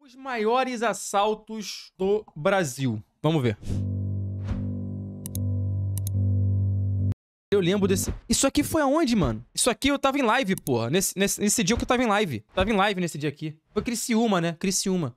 Os maiores assaltos do Brasil. Vamos ver. Eu lembro desse... Isso aqui foi aonde, mano? Isso aqui eu tava em live, porra. Nesse dia que eu tava em live. Tava em live nesse dia aqui. Foi Criciúma, né? Criciúma.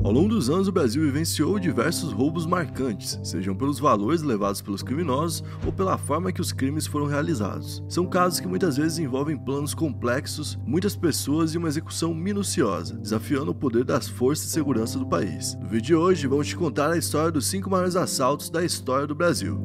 Ao longo dos anos, o Brasil vivenciou diversos roubos marcantes, sejam pelos valores levados pelos criminosos ou pela forma que os crimes foram realizados. São casos que muitas vezes envolvem planos complexos, muitas pessoas e uma execução minuciosa, desafiando o poder das forças de segurança do país. No vídeo de hoje, vamos te contar a história dos 5 maiores assaltos da história do Brasil.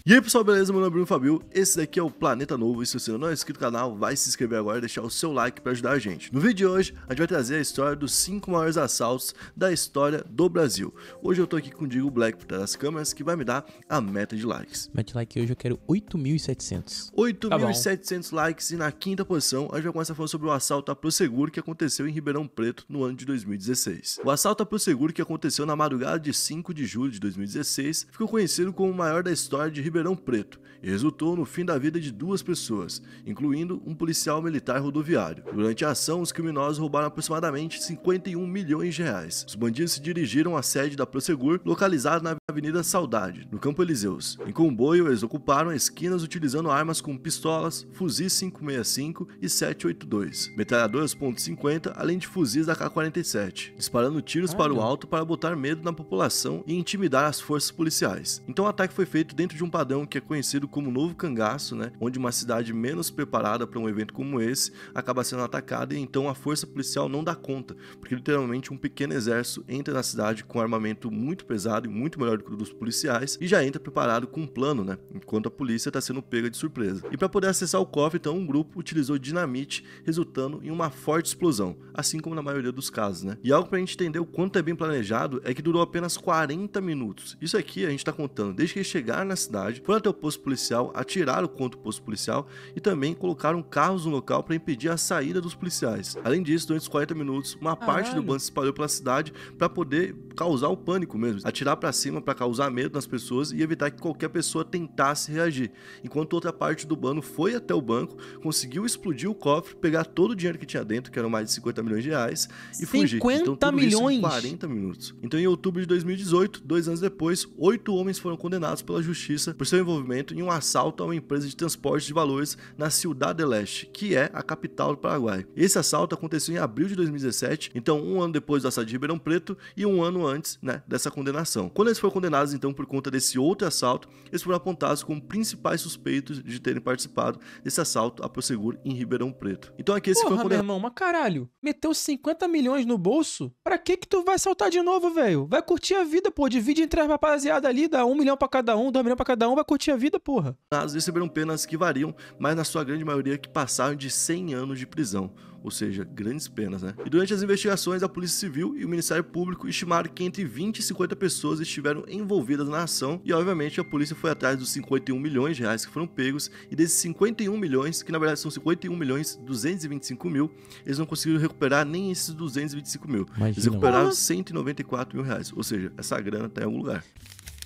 E aí pessoal, beleza? Meu nome é Bruno Fabio, esse daqui é o Planeta Novo e se você não é inscrito no canal, vai se inscrever agora e deixar o seu like para ajudar a gente. No vídeo de hoje, a gente vai trazer a história dos 5 maiores assaltos da história do Brasil. Hoje eu tô aqui com o Diego Black por trás das câmeras, que vai me dar a meta de likes. Meta de like hoje eu quero 8.700. 8.700 likes e na quinta posição, a gente vai começar falando sobre o assalto à Prosegur que aconteceu em Ribeirão Preto no ano de 2016. O assalto à Prosegur que aconteceu na madrugada de 5 de julho de 2016 ficou conhecido como o maior da história de Ribeirão Preto e resultou no fim da vida de 2 pessoas, incluindo um policial militar rodoviário. Durante a ação, os criminosos roubaram aproximadamente 51 milhões de reais. Os bandidos se dirigiram à sede da Prosegur, localizada na Avenida Saudade, no Campo Elíseos. Em comboio, eles ocuparam esquinas utilizando armas como pistolas, fuzis 565 e 782, metralhadoras .50, além de fuzis da K-47, disparando tiros para o alto para botar medo na população e intimidar as forças policiais. Então o ataque foi feito dentro de um padrão que é conhecido como Novo Cangaço, né? Onde uma cidade menos preparada para um evento como esse acaba sendo atacada e então a força policial não dá conta, porque literalmente um pequeno exército entra na cidade com armamento muito pesado e muito melhor do que o dos policiais e já entra preparado com um plano, né? Enquanto a polícia está sendo pega de surpresa. E para poder acessar o cofre, então um grupo utilizou dinamite, resultando em uma forte explosão, assim como na maioria dos casos, né? E algo para a gente entender o quanto é bem planejado é que durou apenas 40 minutos. Isso aqui a gente está contando desde que eles chegaram na cidade, foram até o posto policial, atiraram contra o posto policial e também colocaram carros no local para impedir a saída dos policiais. Além disso, durante os 40 minutos, uma parte do bando se espalhou pela cidade para poder causar o pânico mesmo, atirar para cima para causar medo nas pessoas e evitar que qualquer pessoa tentasse reagir. Enquanto outra parte do bando foi até o banco, conseguiu explodir o cofre, pegar todo o dinheiro que tinha dentro, que eram mais de 50 milhões de reais, e fugir. 50 então, tudo milhões? isso em 40 minutos. Então, em outubro de 2018, 2 anos depois, 8 homens foram condenados pela justiça por seu envolvimento em um assalto a uma empresa de transporte de valores na Ciudad del Este, que é a capital do Paraguai. Esse assalto aconteceu em abril de 2017, então um ano depois do assalto de Ribeirão Preto e um ano antes, né, dessa condenação. Quando eles foram condenados, então, por conta desse outro assalto, eles foram apontados como principais suspeitos de terem participado desse assalto à Prosegur em Ribeirão Preto. Então aqui esse foi Porra, meu condenado. irmão, mas caralho. Meteu 50 milhões no bolso? Pra que tu vai assaltar de novo, velho? Vai curtir a vida, pô. Divide entre as rapaziada ali, dá 1 milhão pra cada um, 2 milhões pra cada um, vai curtir a vida, porra. Receberam penas que variam, mas na sua grande maioria que passaram de 100 anos de prisão, ou seja, grandes penas, né? E durante as investigações, a Polícia Civil e o Ministério Público estimaram que entre 20 e 50 pessoas estiveram envolvidas na ação e, obviamente, a polícia foi atrás dos 51 milhões de reais que foram pegos e desses 51 milhões, que na verdade são 51 milhões 225 mil, eles não conseguiram recuperar nem esses 225 mil. Eles recuperaram 194 mil reais, ou seja, essa grana tá em algum lugar.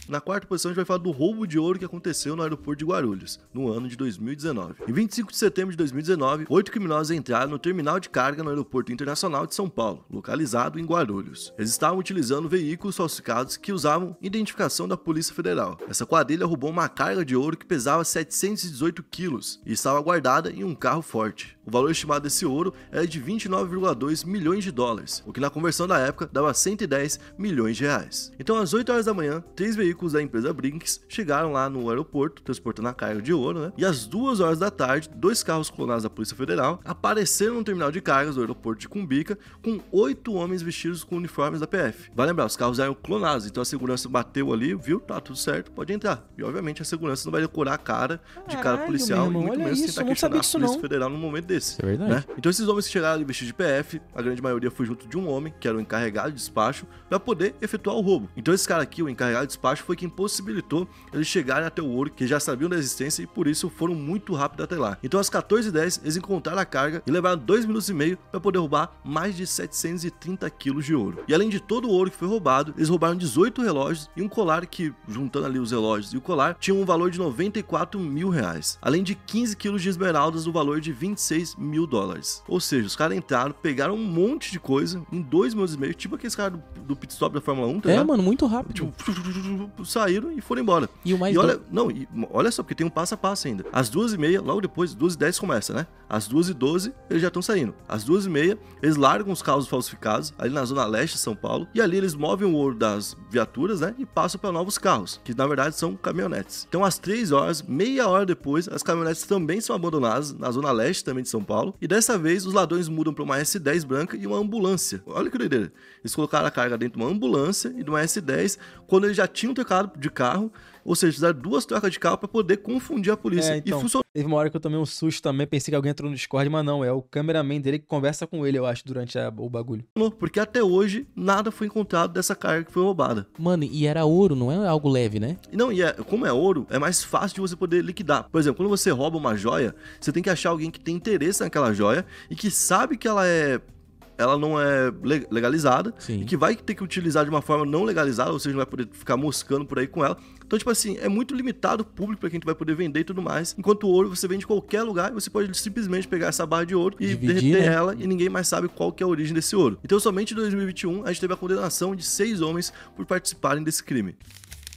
Na quarta posição, a gente vai falar do roubo de ouro que aconteceu no aeroporto de Guarulhos, no ano de 2019. Em 25 de setembro de 2019, 8 criminosos entraram no terminal de carga no Aeroporto Internacional de São Paulo, localizado em Guarulhos. Eles estavam utilizando veículos falsificados que usavam identificação da Polícia Federal. Essa quadrilha roubou uma carga de ouro que pesava 718 quilos e estava guardada em um carro forte. O valor estimado desse ouro era de 29,2 milhões de dólares, o que na conversão da época dava 110 milhões de reais. Então, às 8 horas da manhã, 3 veículos da empresa Brinks chegaram lá no aeroporto, transportando a carga de ouro, né? E às 2 horas da tarde, 2 carros clonados da Polícia Federal apareceram no terminal de cargas do aeroporto de Cumbica com 8 homens vestidos com uniformes da PF. Vai lembrar, os carros eram clonados, então a segurança bateu ali, viu? Tá tudo certo, pode entrar. E obviamente a segurança não vai decorar a cara de cada policial, meu irmão, muito olha menos isso, tentar eu não sabia questionar a disso, Polícia não. Federal num momento desse. Isso é verdade. Né? Então esses homens que chegaram ali vestidos de PF, a grande maioria foi junto de um homem, que era o encarregado de despacho, para poder efetuar o roubo. Então esse cara aqui, o encarregado de despacho, acho que foi quem possibilitou eles chegarem até o ouro, que já sabiam da existência e por isso foram muito rápido até lá. Então às 14h10 eles encontraram a carga e levaram 2 minutos e meio para poder roubar mais de 730 quilos de ouro. E além de todo o ouro que foi roubado, eles roubaram 18 relógios e um colar que, juntando ali os relógios e o colar, tinha um valor de 94 mil reais. Além de 15 quilos de esmeraldas no valor de 26 mil dólares. Ou seja, os caras entraram, pegaram um monte de coisa em 2 minutos e meio, tipo aqueles caras do pit stop da Fórmula 1, tá ligado? Mano, muito rápido. Tipo, saíram e foram embora. E o mais olha só, porque tem um passo a passo ainda. Às 2h30, logo depois, 2h10 começa, né? Às 2h12, eles já estão saindo. Às 2h30, eles largam os carros falsificados ali na zona leste de São Paulo. E ali eles movem o ouro das viaturas, né? E passam para novos carros, que na verdade são caminhonetes. Então, às 3 horas, meia hora depois, as caminhonetes também são abandonadas na zona leste também de São Paulo. E dessa vez, os ladrões mudam para uma S10 branca e uma ambulância. Olha que doideira. Eles colocaram a carga dentro de uma ambulância e de uma S10, quando eles já tinham trocado de carro. Ou seja, fizeram 2 trocas de carro pra poder confundir a polícia. Então, e funcionou. Teve uma hora que eu tomei um susto também, pensei que alguém entrou no Discord, mas não, é o cameraman dele que conversa com ele, eu acho, durante o bagulho. Porque até hoje, nada foi encontrado dessa carga que foi roubada. Mano, e era ouro, não é algo leve, né? Não, como é ouro, é mais fácil de você poder liquidar. Por exemplo, quando você rouba uma joia, você tem que achar alguém que tem interesse naquela joia e que sabe que ela não é legalizada. Sim. E que vai ter que utilizar de uma forma não legalizada, ou seja, não vai poder ficar moscando por aí com ela. Então, tipo assim, é muito limitado o público para quem tu vai poder vender e tudo mais. Enquanto o ouro você vende em qualquer lugar e você pode simplesmente pegar essa barra de ouro e dividir, derreter né? ela e ninguém mais sabe qual que é a origem desse ouro. Então, somente em 2021 a gente teve a condenação de 6 homens por participarem desse crime.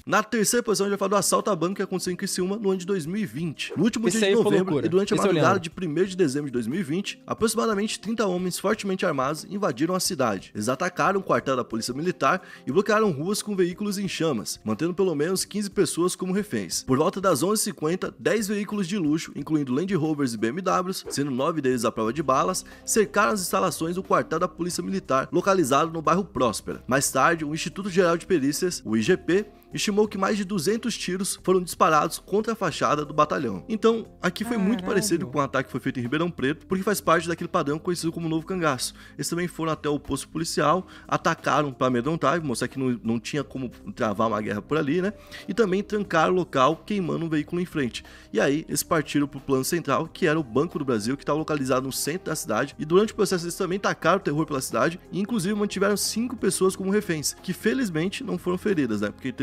Na terceira posição, a gente vai falar do assalto a banco que aconteceu em Criciúma no ano de 2020. No último dia de novembro e durante a madrugada de 1º de dezembro de 2020, aproximadamente 30 homens fortemente armados invadiram a cidade. Eles atacaram o quartel da Polícia Militar e bloquearam ruas com veículos em chamas, mantendo pelo menos 15 pessoas como reféns. Por volta das 11h50, 10 veículos de luxo, incluindo Land Rovers e BMWs, sendo 9 deles à prova de balas, cercaram as instalações do quartel da Polícia Militar, localizado no bairro Próspera. Mais tarde, o Instituto Geral de Perícias, o IGP, estimou que mais de 200 tiros foram disparados contra a fachada do batalhão. Então, aqui foi muito parecido com o ataque que foi feito em Ribeirão Preto, porque faz parte daquele padrão conhecido como Novo Cangaço. Eles também foram até o posto policial, atacaram para amedrontar, mostrar que não tinha como travar uma guerra por ali, né? E também trancaram o local, queimando um veículo em frente. E aí, eles partiram para o plano central, que era o Banco do Brasil, que estava localizado no centro da cidade. E durante o processo, eles também tacaram o terror pela cidade e, inclusive, mantiveram 5 pessoas como reféns, que felizmente não foram feridas, né? Porque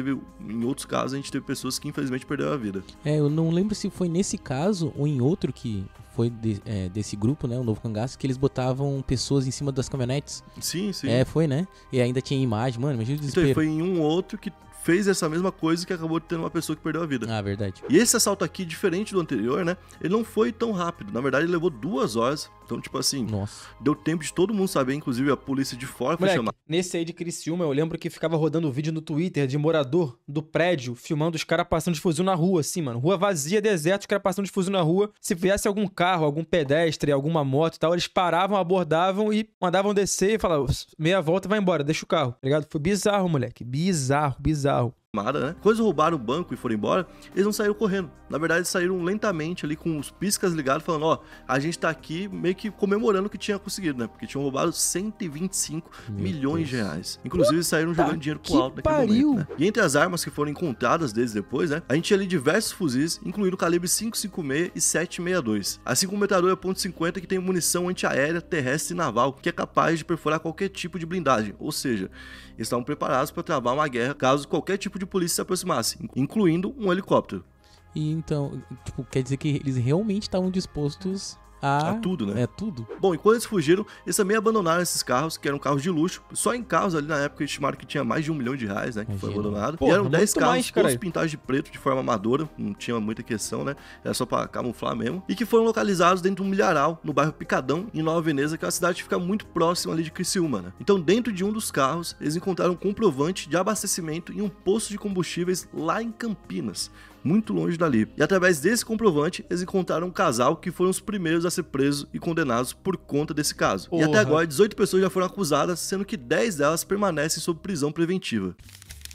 em outros casos, a gente teve pessoas que infelizmente perderam a vida. Eu não lembro se foi nesse caso ou em outro que foi desse grupo, né, o Novo Cangaço, que eles botavam pessoas em cima das caminhonetes. Sim. Foi, né? E ainda tinha imagem, mano, imagina o desespero. Então, foi em um outro que fez essa mesma coisa que acabou tendo uma pessoa que perdeu a vida. Ah, verdade. E esse assalto aqui, diferente do anterior, né? Ele não foi tão rápido. Na verdade, ele levou 2 horas. Então, tipo assim, Nossa. Deu tempo de todo mundo saber, inclusive a polícia de fora foi chamada. Nesse aí de Criciúma, eu lembro que ficava rodando vídeo no Twitter de morador do prédio, filmando os caras passando de fuzil na rua, assim, mano. Rua vazia, deserto, os caras passando de fuzil na rua. Se viesse algum carro, algum pedestre, alguma moto e tal, eles paravam, abordavam e mandavam descer e falavam, meia volta, vai embora, deixa o carro, tá ligado? Foi bizarro, moleque. Bizarro. Né? Quando eles roubaram o banco e foram embora, eles não saíram correndo. Na verdade, eles saíram lentamente ali com os piscas ligados, falando, a gente tá aqui meio que comemorando o que tinha conseguido, né? Porque tinham roubado 125 milhões de reais. Inclusive, eles saíram jogando dinheiro pro alto naquele momento, né? E entre as armas que foram encontradas deles depois, né? A gente tinha ali diversos fuzis, incluindo o calibre 5.56 e 7.62. Assim como o metralhadora .50, que tem munição antiaérea, terrestre e naval, que é capaz de perfurar qualquer tipo de blindagem. Ou seja, eles estavam preparados para travar uma guerra caso qualquer tipo de polícia se aproximasse, incluindo um helicóptero. E então, tipo, quer dizer que eles realmente estavam dispostos a tudo, né? Tudo. Bom, e quando eles fugiram, eles também abandonaram esses carros, que eram carros de luxo. Só em carros ali na época eles estimaram que tinha mais de R$1 milhão, né? Que foi abandonado. Porra, e eram 10 carros, todos mais, pintados de preto de forma amadora. Não tinha muita questão, né? Era só pra camuflar mesmo. E que foram localizados dentro de um milharal, no bairro Picadão, em Nova Veneza, que é uma cidade que fica muito próxima ali de Criciúma, né? Então, dentro de um dos carros, eles encontraram um comprovante de abastecimento em um posto de combustíveis lá em Campinas, muito longe dali. E através desse comprovante, eles encontraram um casal que foram os primeiros a ser presos e condenados por conta desse caso. E até agora, 18 pessoas já foram acusadas, sendo que 10 delas permanecem sob prisão preventiva.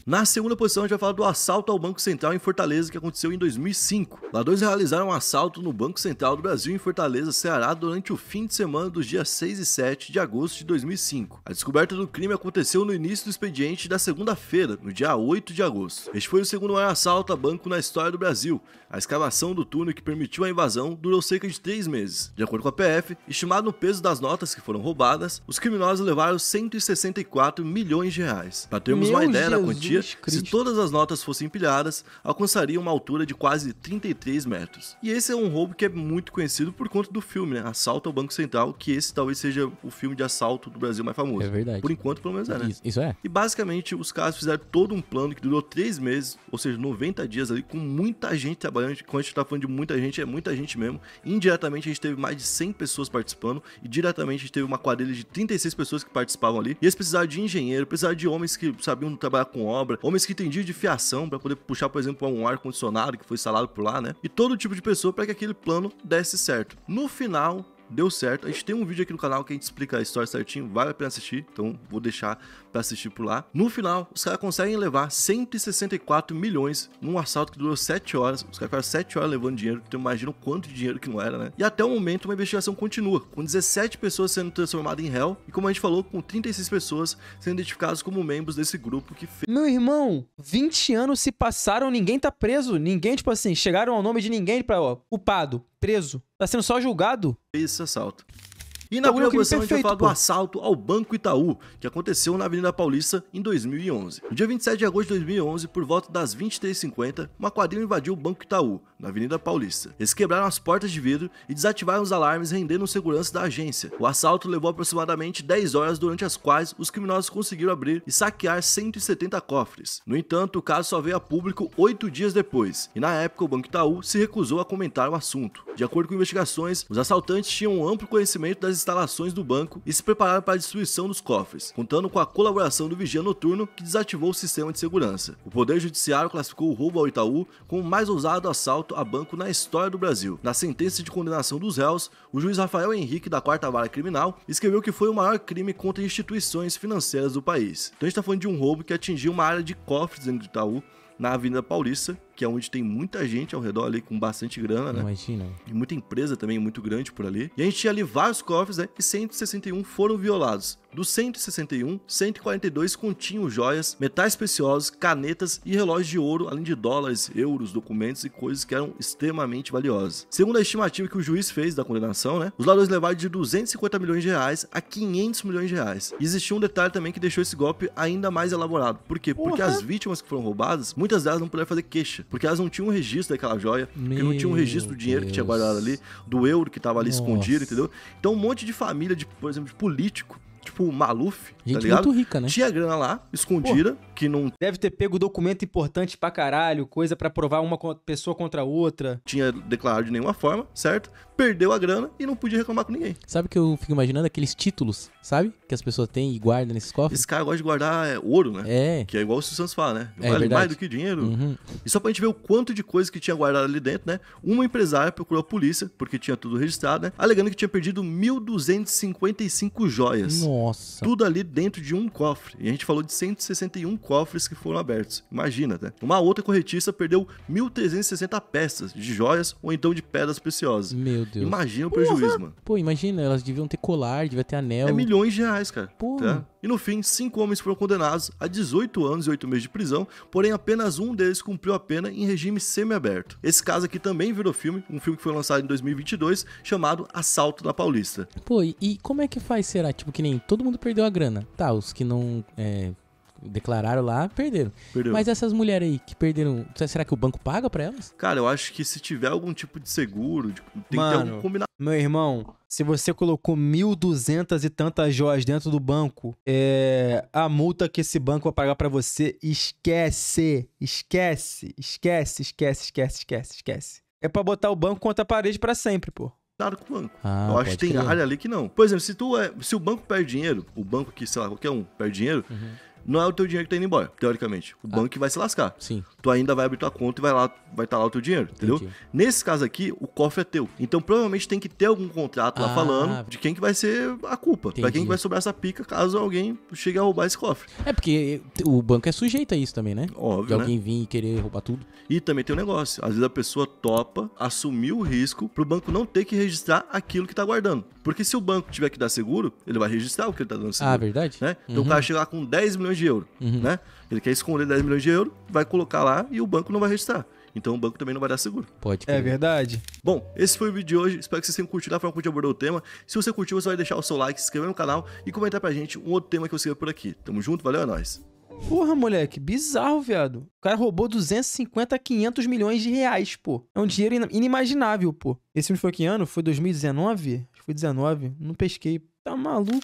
Na segunda posição, a gente vai falar do assalto ao Banco Central em Fortaleza, que aconteceu em 2005. Ladrões realizaram um assalto no Banco Central do Brasil em Fortaleza, Ceará, durante o fim de semana dos dias 6 e 7 de agosto de 2005. A descoberta do crime aconteceu no início do expediente da segunda-feira, no dia 8 de agosto. Este foi o segundo maior assalto a banco na história do Brasil. A escavação do túnel que permitiu a invasão durou cerca de 3 meses. De acordo com a PF, estimado no peso das notas que foram roubadas, os criminosos levaram 164 milhões de reais. Para termos uma ideia da quantia, se todas as notas fossem empilhadas, alcançaria uma altura de quase 33 metros. E esse é um roubo que é muito conhecido por conta do filme, né? Assalto ao Banco Central, que esse talvez seja o filme de assalto do Brasil mais famoso. É verdade. Por enquanto, pelo menos é, né? Isso é. E basicamente, os caras fizeram todo um plano que durou 3 meses, ou seja, 90 dias ali, com muita gente trabalhando. Quando a gente tá falando de muita gente, é muita gente mesmo. Indiretamente, a gente teve mais de 100 pessoas participando, e diretamente a gente teve uma quadrilha de 36 pessoas que participavam ali. E eles precisaram de engenheiro, precisaram de homens que sabiam trabalhar com obra, homens que entendiam de fiação para poder puxar, por exemplo, um ar-condicionado que foi instalado por lá, né? E todo tipo de pessoa para que aquele plano desse certo. No final, deu certo. A gente tem um vídeo aqui no canal que a gente explica a história certinho, vale a pena assistir, então vou deixar pra assistir por lá. No final, os caras conseguem levar 164 milhões num assalto que durou 7 horas. Os caras ficaram 7 horas levando dinheiro, então imagina o quanto de dinheiro que não era, né? E até o momento, uma investigação continua, com 17 pessoas sendo transformadas em réu, e como a gente falou, com 36 pessoas sendo identificadas como membros desse grupo que fez. Meu irmão, 20 anos se passaram, ninguém tá preso. Ninguém, tipo assim, chegaram ao nome de ninguém pra, ó, culpado, preso. Tá sendo só julgado. Esse assalto. E na primeira posição a gente vai falar do assalto ao Banco Itaú, que aconteceu na Avenida Paulista em 2011. No dia 27 de agosto de 2011, por volta das 23h50, uma quadrilha invadiu o Banco Itaú, na Avenida Paulista. Eles quebraram as portas de vidro e desativaram os alarmes, rendendo os seguranças da agência. O assalto levou aproximadamente 10 horas, durante as quais os criminosos conseguiram abrir e saquear 170 cofres. No entanto, o caso só veio a público 8 dias depois, e na época o Banco Itaú se recusou a comentar o assunto. De acordo com investigações, os assaltantes tinham um amplo conhecimento das instalações do banco e se prepararam para a destruição dos cofres, contando com a colaboração do vigia noturno que desativou o sistema de segurança. O Poder Judiciário classificou o roubo ao Itaú como o mais ousado assalto a banco na história do Brasil. Na sentença de condenação dos réus, o juiz Rafael Henrique, da 4ª Vara Criminal, escreveu que foi o maior crime contra instituições financeiras do país. Então a gente está falando de um roubo que atingiu uma área de cofres dentro do Itaú, na Avenida Paulista, que é onde tem muita gente ao redor ali, com bastante grana, né? Imagina. E muita empresa também muito grande por ali. E a gente tinha ali vários cofres, né? E 161 foram violados. Dos 161, 142 continham joias, metais preciosos, canetas e relógios de ouro, além de dólares, euros, documentos e coisas que eram extremamente valiosas. Segundo a estimativa que o juiz fez da condenação, né? Os ladrões levaram de 250 milhões de reais a 500 milhões de reais. E existia um detalhe também que deixou esse golpe ainda mais elaborado. Por quê? Porque as vítimas que foram roubadas, muitas delas não puderam fazer queixa, porque elas não tinham um registro daquela joia, porque não tinham um registro do dinheiro que tinha guardado ali, do euro que tava ali escondido, entendeu? Então um monte de família, por exemplo, de político, tipo o Maluf, gente, tá ligado? muito rica, né? Tinha grana lá, escondida, que não Deve ter pego documento importante pra caralho, coisa pra provar uma pessoa contra a outra. tinha declarado de nenhuma forma, certo? Perdeu a grana e não podia reclamar com ninguém. Sabe o que eu fico imaginando? Aqueles títulos, sabe? Que as pessoas têm e guardam nesses cofres. Esse cara gosta de guardar ouro, né? É. Que é igual o Silvio Santos fala, né? É Vale verdade. mais do que dinheiro. Uhum. E só pra gente ver o quanto de coisa que tinha guardado ali dentro, né? Uma empresária procurou a polícia, porque tinha tudo registrado, né? Alegando que tinha perdido 1.255 joias. Nossa. Tudo ali dentro de um cofre. E a gente falou de 161 cofres que foram abertos. Imagina, né? Uma outra corretista perdeu 1.360 peças de joias ou então de pedras preciosas. Meu Deus. Imagina o prejuízo, mano. Pô, imagina, elas deviam ter colar, devia ter anel. É milhões de reais, cara. Pô. Tá? E no fim, 5 homens foram condenados a 18 anos e 8 meses de prisão, porém apenas um deles cumpriu a pena em regime semiaberto. Esse caso aqui também virou filme, um filme que foi lançado em 2022, chamado Assalto na Paulista. Pô, e como é que faz, será? Tipo, que nem todo mundo perdeu a grana. Tá, os que não declararam lá, perderam. Perdeu. Mas essas mulheres aí que perderam, será que o banco paga pra elas? Cara, eu acho que se tiver algum tipo de seguro, tem que ter Mano, algum combinado. Meu irmão, se você colocou 1.200 e tantas joias dentro do banco, a multa que esse banco vai pagar pra você, esquece. É pra botar o banco contra a parede pra sempre, pô. Nada com o banco. Ah, eu acho que tem pode crer. área ali que não. Por exemplo, se o banco perde dinheiro, o banco que, sei lá, qualquer um perde dinheiro, não é o teu dinheiro que tá indo embora, teoricamente. O banco que vai se lascar. Sim. Tu ainda vai abrir tua conta e vai estar lá o teu dinheiro, entendeu? Entendi. Nesse caso aqui, o cofre é teu. Então provavelmente tem que ter algum contrato lá Ah. falando de quem que vai ser a culpa. Pra quem Entendi. que vai sobrar essa pica caso alguém chegue a roubar esse cofre. É porque o banco é sujeito a isso também, né? Óbvio, De alguém vir e querer roubar tudo. E também tem um negócio, às vezes a pessoa topa assumir o risco pro banco não ter que registrar aquilo que tá guardando. Porque se o banco tiver que dar seguro, ele vai registrar o que ele tá dando seguro. Ah, verdade? Né? Então o cara chega lá com 10 milhões de euros, né? Ele quer esconder 10 milhões de euros, vai colocar lá e o banco não vai registrar. Então o banco também não vai dar seguro. Pode É crer. verdade. Bom, esse foi o vídeo de hoje. Espero que vocês tenham curtido a forma como a gente abordou o tema. Se você curtiu, você vai deixar o seu like, se inscrever no canal e comentar pra gente um outro tema que eu siga por aqui. Tamo junto, valeu, é nóis. Porra, moleque, bizarro, viado. O cara roubou 250 a 500 milhões de reais, pô. É um dinheiro inimaginável, pô. Esse filme foi que ano? Foi 2019? Acho que foi 19. Não pesquei. Tá maluco.